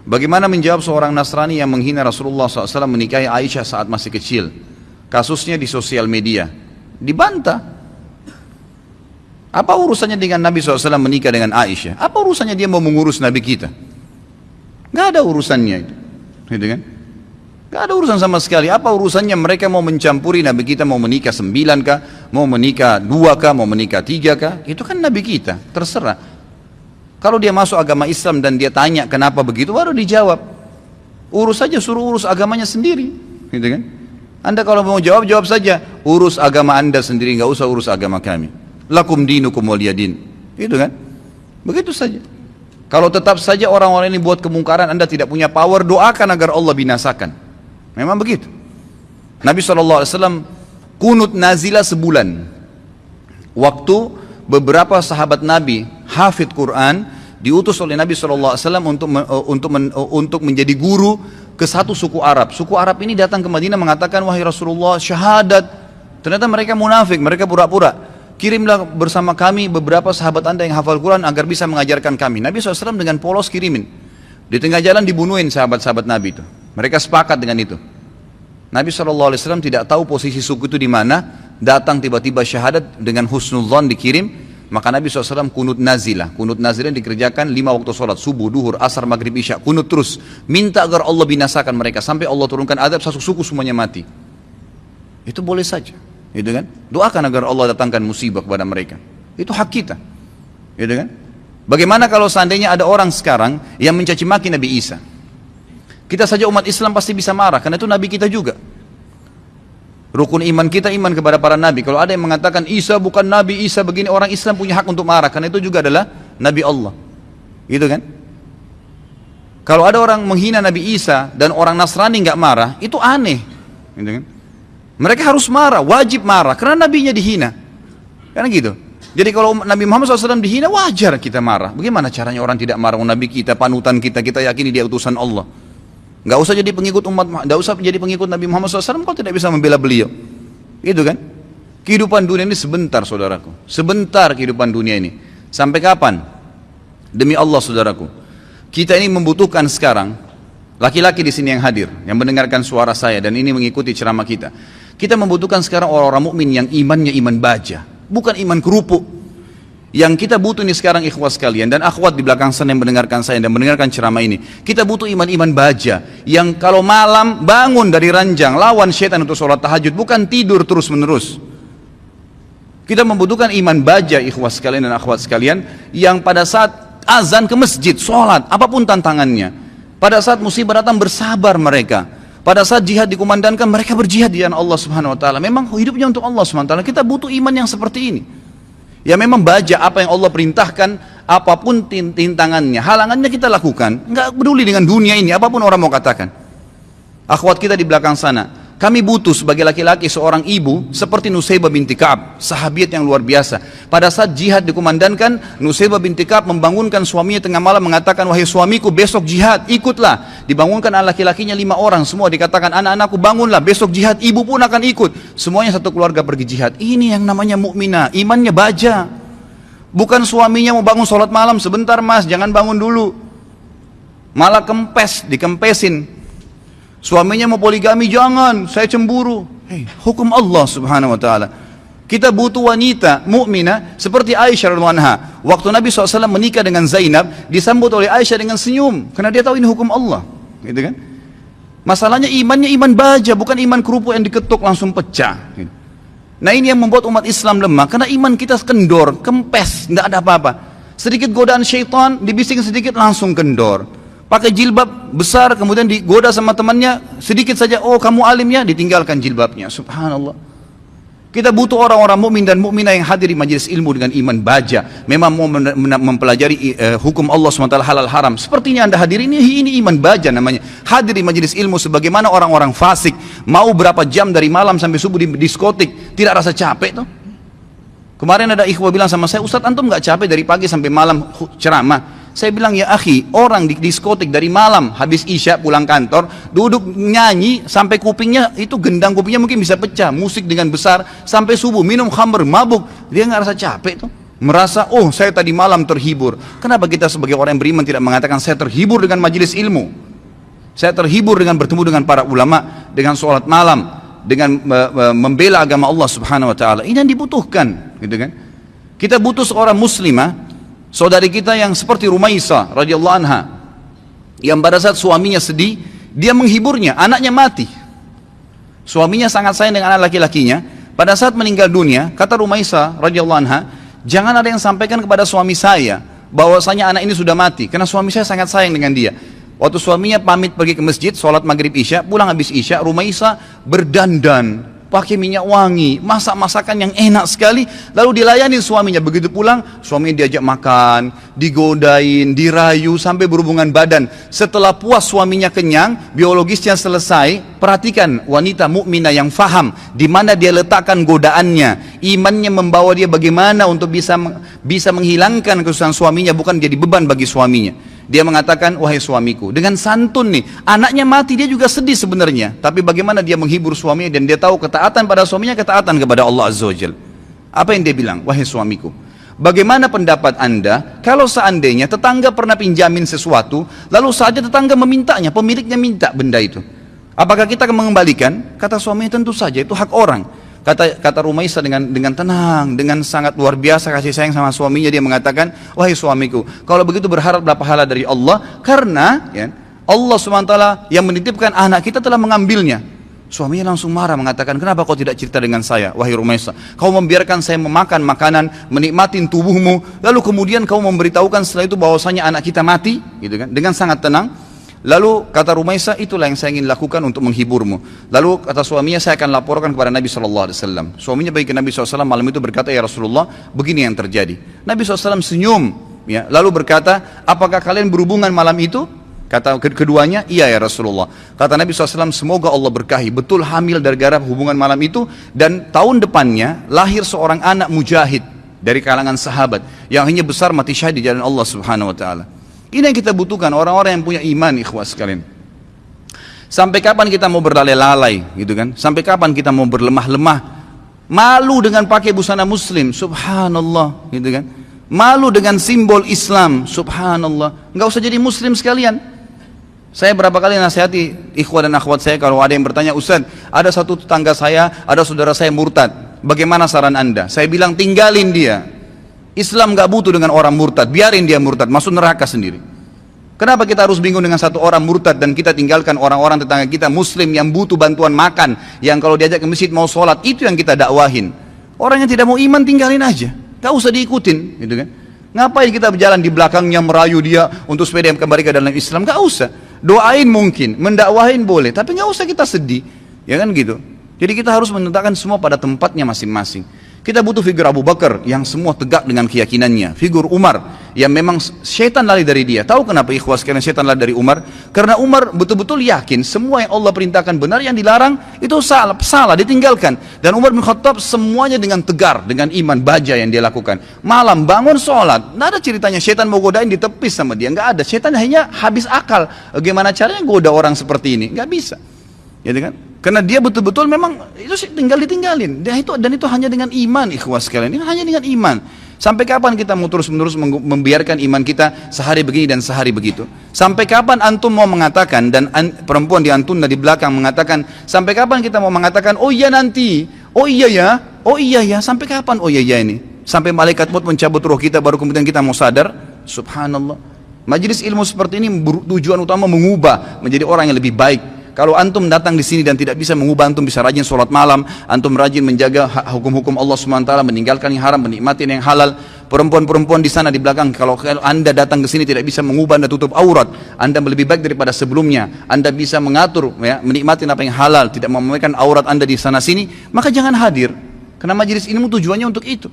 Bagaimana menjawab seorang Nasrani yang menghina Rasulullah SAW menikahi Aisyah saat masih kecil? Kasusnya di sosial media. Dibantah. Apa urusannya dengan Nabi SAW menikah dengan Aisyah? Apa urusannya dia mau mengurus Nabi kita? Gak ada urusannya itu. Gitu kan? Gak ada urusan sama sekali. Apa urusannya mereka mau mencampuri Nabi kita, mau menikah 9 kah, mau menikah 2 kah, mau menikah 3 kah? Itu kan Nabi kita, terserah. Kalau dia masuk agama Islam dan dia tanya kenapa begitu, baru dijawab. Urus saja, suruh urus agamanya sendiri, gitu kan? Anda kalau mau jawab, jawab saja. Urus agama Anda sendiri, nggak usah urus agama kami. Lakum dinukum waliyadin, gitu kan? Begitu saja. Kalau tetap saja orang-orang ini buat kemungkaran, Anda tidak punya power, doakan agar Allah binasakan. Memang begitu. Nabi SAW kunut nazilah sebulan. Waktu beberapa sahabat Nabi hafid Quran diutus oleh Nabi SAW untuk menjadi guru ke satu suku Arab. Suku Arab ini datang ke Madinah mengatakan, wahai Rasulullah, syahadat. Ternyata mereka munafik, mereka pura-pura. Kirimlah bersama kami beberapa sahabat Anda yang hafal Quran agar bisa mengajarkan kami. Nabi SAW dengan polos kirimin. Di tengah jalan dibunuhin sahabat-sahabat Nabi itu. Mereka sepakat dengan itu. Nabi SAW tidak tahu posisi suku itu di mana. Datang tiba-tiba syahadat dengan husnudzon dikirim. Maka Nabi SAW kunut nazilah. Kunut nazilah dikerjakan 5 waktu sholat. Subuh, duhur, asar, maghrib, isya. Kunut terus. Minta agar Allah binasakan mereka. Sampai Allah turunkan adab, satu suku semuanya mati. Itu boleh saja. Gitu kan? Doakan agar Allah datangkan musibah kepada mereka. Itu hak kita. Gitu kan? Bagaimana kalau seandainya ada orang sekarang yang mencaci maki Nabi Isa? Kita saja umat Islam pasti bisa marah, karena itu Nabi kita juga. Rukun iman kita iman kepada para Nabi. Kalau ada yang mengatakan Isa bukan Nabi, Isa begini, orang Islam punya hak untuk marah, karena itu juga adalah Nabi Allah. Gitu kan? Kalau ada orang menghina Nabi Isa dan orang Nasrani nggak marah, itu aneh. Gitu kan? Mereka harus marah, wajib marah, karena nabinya dihina. Karena gitu. Jadi kalau Nabi Muhammad SAW dihina, wajar kita marah. Bagaimana caranya orang tidak marah? Nabi kita, panutan kita, kita yakini dia utusan Allah. Gak usah jadi pengikut gak usah jadi pengikut Nabi Muhammad SAW kalau tidak bisa membela beliau. Gitu kan? Kehidupan dunia ini sebentar, saudaraku. Sebentar kehidupan dunia ini. Sampai kapan? Demi Allah, saudaraku. Kita ini membutuhkan sekarang, laki-laki di sini yang hadir, yang mendengarkan suara saya dan ini mengikuti ceramah kita. Kita membutuhkan sekarang orang-orang mukmin yang imannya iman baja, bukan iman kerupuk. Yang kita butuh ini sekarang ikhwas sekalian dan akhwat di belakang sana yang mendengarkan saya dan mendengarkan ceramah ini. Kita butuh iman-iman baja yang kalau malam bangun dari ranjang, lawan syaitan untuk sholat tahajud, bukan tidur terus-menerus. Kita membutuhkan iman baja ikhwas sekalian dan akhwat sekalian yang pada saat azan ke masjid, sholat, apapun tantangannya. Pada saat musibah datang bersabar mereka. Pada saat jihad dikumandangkan mereka berjihad di jalan Allah Subhanahu wa taala. Memang hidupnya untuk Allah Subhanahu wa taala. Kita butuh iman yang seperti ini. Ya memang baja apa yang Allah perintahkan, apapun tintangannya, halangannya kita lakukan. Enggak peduli dengan dunia ini, apapun orang mau katakan. Akhwat kita di belakang sana, kami butuh sebagai laki-laki seorang ibu seperti Nusaybah binti Ka'ab, sahabiat yang luar biasa. Pada saat jihad dikumandangkan, Nusaybah binti Ka'ab membangunkan suaminya tengah malam mengatakan, wahai suamiku besok jihad, ikutlah. Dibangunkan laki-lakinya 5 orang, semua dikatakan anak-anakku bangunlah, besok jihad, ibu pun akan ikut. Semuanya satu keluarga pergi jihad. Ini yang namanya mukminah, imannya baja. Bukan suaminya mau bangun sholat malam, sebentar mas, jangan bangun dulu. Malah kempes, dikempesin. Suaminya mau poligami, jangan, saya cemburu. Hukum Allah Subhanahu wa taala. Kita butuh wanita mukminah seperti Aisyah radhiyallahu anha. Waktu Nabi SAW menikah dengan Zainab, disambut oleh Aisyah dengan senyum karena dia tahu ini hukum Allah, gitu kan? Masalahnya imannya iman baja, bukan iman kerupuk yang diketuk langsung pecah. Nah ini yang membuat umat Islam lemah, karena iman kita kendor, kempes, tidak ada apa-apa. Sedikit godaan syaitan, dibising sedikit langsung kendor. Pakai jilbab besar, kemudian digoda sama temannya, sedikit saja, oh kamu alim ya, ditinggalkan jilbabnya. Subhanallah. Kita butuh orang-orang mukmin dan mukminah yang hadir di majelis ilmu dengan iman baja. Memang mau mempelajari hukum Allah SWT halal haram. Sepertinya anda hadir ini iman baja namanya. Hadir di majelis ilmu sebagaimana orang-orang fasik. Mau berapa jam dari malam sampai subuh di diskotik, tidak rasa capek tuh. Kemarin ada ikhwah bilang sama saya, Ustadz antum gak capek dari pagi sampai malam ceramah? Saya bilang, ya akhi, orang di diskotik dari malam habis isya pulang kantor, duduk nyanyi sampai kupingnya itu gendang kupingnya mungkin bisa pecah, musik dengan besar sampai subuh, minum khamr, mabuk, dia nggak rasa capek tuh. merasa, oh saya tadi malam terhibur. Kenapa kita sebagai orang yang beriman tidak mengatakan saya terhibur dengan majelis ilmu, saya terhibur dengan bertemu dengan para ulama, dengan sholat malam, dengan membela agama Allah subhanahu wa ta'ala. Ini yang dibutuhkan, gitu kan. Kita butuh seorang muslimah, saudari kita yang seperti Rumaisa radhiyallahu anha, yang pada saat suaminya sedih, dia menghiburnya, anaknya mati. Suaminya sangat sayang dengan anak laki-lakinya. Pada saat meninggal dunia, kata Rumaisa radhiyallahu anha, jangan ada yang sampaikan kepada suami saya bahwasanya anak ini sudah mati, karena suami saya sangat sayang dengan dia. Waktu suaminya pamit pergi ke masjid, sholat maghrib isya, pulang habis isya, Rumaisa berdandan, pakai minyak wangi, masak masakan yang enak sekali, lalu dilayani suaminya. Begitu pulang, suaminya diajak makan, digodain, dirayu, sampai berhubungan badan. Setelah puas suaminya kenyang, biologisnya selesai, perhatikan wanita mukminah yang faham di mana dia letakkan godaannya, imannya membawa dia bagaimana untuk bisa menghilangkan kesusahan suaminya, bukan jadi beban bagi suaminya. Dia mengatakan, wahai suamiku, dengan santun nih, anaknya mati, dia juga sedih sebenarnya, tapi bagaimana dia menghibur suaminya, dan dia tahu ketaatan pada suaminya, ketaatan kepada Allah Azza wa Jal. Apa yang dia bilang? Wahai suamiku, bagaimana pendapat anda kalau seandainya tetangga pernah pinjamin sesuatu, lalu saja tetangga memintanya, pemiliknya minta benda itu, apakah kita akan mengembalikan? Kata suaminya, tentu saja, itu hak orang. Kata Rumaisa dengan tenang, dengan sangat luar biasa kasih sayang sama suaminya, dia mengatakan, wahai suamiku, kalau begitu berharaplah pahala dari Allah, karena ya, Allah SWT yang menitipkan anak kita telah mengambilnya. Suaminya langsung marah, mengatakan, kenapa kau tidak cerita dengan saya, wahai Rumaisa? Kau membiarkan saya memakan makanan, menikmatin tubuhmu, lalu kemudian kau memberitahukan setelah itu bahwasanya anak kita mati, gitu kan? Dengan sangat tenang. Lalu kata Rumaisa, itulah yang saya ingin lakukan untuk menghiburmu. Lalu kata suaminya, saya akan laporkan kepada Nabi SAW. Suaminya pergi ke Nabi SAW malam itu, berkata, ya Rasulullah, begini yang terjadi. Nabi SAW senyum, ya, lalu berkata, apakah kalian berhubungan malam itu? Kata keduanya, iya ya Rasulullah. Kata Nabi SAW, semoga Allah berkahi, betul hamil gara-gara hubungan malam itu, dan tahun depannya lahir seorang anak mujahid dari kalangan sahabat yang hanya besar mati syahid di jalan Allah Subhanahu wa ta'ala. Ini yang kita butuhkan, orang-orang yang punya iman, ikhwas sekalian. Sampai kapan kita mau berlalai-lalai, gitu kan? Sampai kapan kita mau berlemah-lemah, malu dengan pakai busana muslim, subhanallah, gitu kan? Malu dengan simbol Islam, subhanallah. Nggak usah jadi muslim sekalian. Saya berapa kali nasihati ikhwan dan akhwat saya, kalau ada yang bertanya, Ustaz, ada satu tetangga saya, ada saudara saya murtad, bagaimana saran anda? Saya bilang, tinggalin dia. Islam gak butuh dengan orang murtad, biarin dia murtad, masuk neraka sendiri. Kenapa kita harus bingung dengan satu orang murtad dan kita tinggalkan orang-orang tetangga kita muslim yang butuh bantuan makan, yang kalau diajak ke masjid mau sholat, itu yang kita dakwahin. Orang yang tidak mau iman tinggalin aja, gak usah diikutin, gitu kan? Ngapain kita berjalan di belakangnya merayu dia untuk supaya dia kembali ke dalam Islam? Gak usah. Doain mungkin, mendakwahin boleh, tapi gak usah kita sedih, ya kan gitu. Jadi kita harus menletakkan semua pada tempatnya masing-masing. Kita butuh figur Abu Bakar yang semua tegak dengan keyakinannya. Figur Umar yang memang syaitan lari dari dia. Tahu kenapa ikhwas karena syaitan lari dari Umar? Karena Umar betul-betul yakin semua yang Allah perintahkan benar, yang dilarang itu salah, ditinggalkan. Dan Umar bin Khattab semuanya dengan tegar, dengan iman baja yang dia lakukan. Malam bangun sholat, nggak ada ceritanya syaitan mau godain ditepis sama dia, nggak ada. Syaitan hanya habis akal. Bagaimana caranya goda orang seperti ini? Nggak bisa. Ya kan? Karena dia betul-betul memang itu tinggal ditinggalin. Dan itu hanya dengan iman, ikhwas sekalian. Ini hanya dengan iman. Sampai kapan kita mau terus-menerus membiarkan iman kita sehari begini dan sehari begitu? Sampai kapan antum mau mengatakan, dan perempuan di antun di belakang mengatakan, sampai kapan kita mau mengatakan, oh iya nanti, oh iya ya, oh iya ya, sampai kapan oh iya ya ini? Sampai malaikat maut mencabut roh kita baru kemudian kita mau sadar? Subhanallah. Majelis ilmu seperti ini tujuan utama mengubah menjadi orang yang lebih baik. Kalau antum datang di sini dan tidak bisa mengubah, antum bisa rajin sholat malam, antum rajin menjaga hukum-hukum Allah SWT, meninggalkan yang haram, menikmati yang halal. Perempuan-perempuan di sana di belakang, kalau anda datang ke sini tidak bisa mengubah, anda tutup aurat, anda lebih baik daripada sebelumnya, anda bisa mengatur, ya, menikmati apa yang halal, tidak memamerkan aurat anda di sana sini, maka jangan hadir. Karena majelis ilmu tujuannya untuk itu,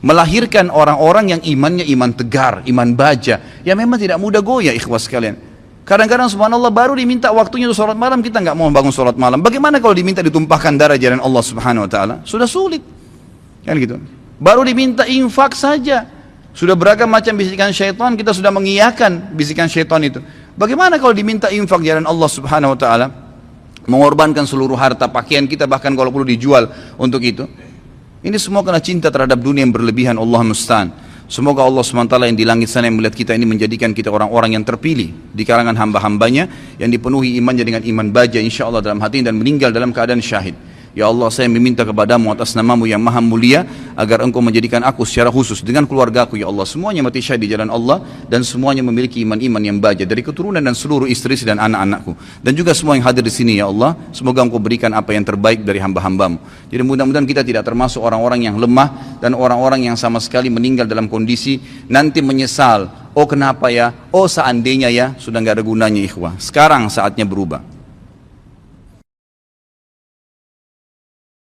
melahirkan orang-orang yang imannya iman tegar, iman baja, yang memang tidak mudah goyah, ikhwas sekalian. Kadang-kadang subhanallah baru diminta waktunya untuk sholat malam, kita nggak mau bangun sholat malam. Bagaimana kalau diminta ditumpahkan darah jalan Allah Subhanahu Wa Taala? Sudah sulit, kan gitu. Baru diminta infak saja, sudah beragam macam bisikan syaitan, kita sudah mengiyakan bisikan syaitan itu. Bagaimana kalau diminta infak jalan Allah Subhanahu Wa Taala? Mengorbankan seluruh harta, pakaian kita bahkan kalau perlu dijual untuk itu. Ini semua karena cinta terhadap dunia yang berlebihan. Allah musta'an. Semoga Allah SWT yang di langit sana yang melihat kita ini menjadikan kita orang-orang yang terpilih di kalangan hamba-hambanya yang dipenuhi imannya dengan iman baja insya Allah dalam hati dan meninggal dalam keadaan syahid. Ya Allah, saya meminta kepadamu atas namamu yang maha mulia agar engkau menjadikan aku secara khusus dengan keluargaku ya Allah semuanya mati syahid di jalan Allah dan semuanya memiliki iman-iman yang baja dari keturunan dan seluruh istri dan anak-anakku dan juga semua yang hadir di sini ya Allah. Semoga engkau berikan apa yang terbaik dari hamba-hambamu. Jadi mudah-mudahan kita tidak termasuk orang-orang yang lemah dan orang-orang yang sama sekali meninggal dalam kondisi nanti menyesal. Oh kenapa ya, oh seandainya ya, sudah nggak ada gunanya ikhwah. Sekarang saatnya berubah.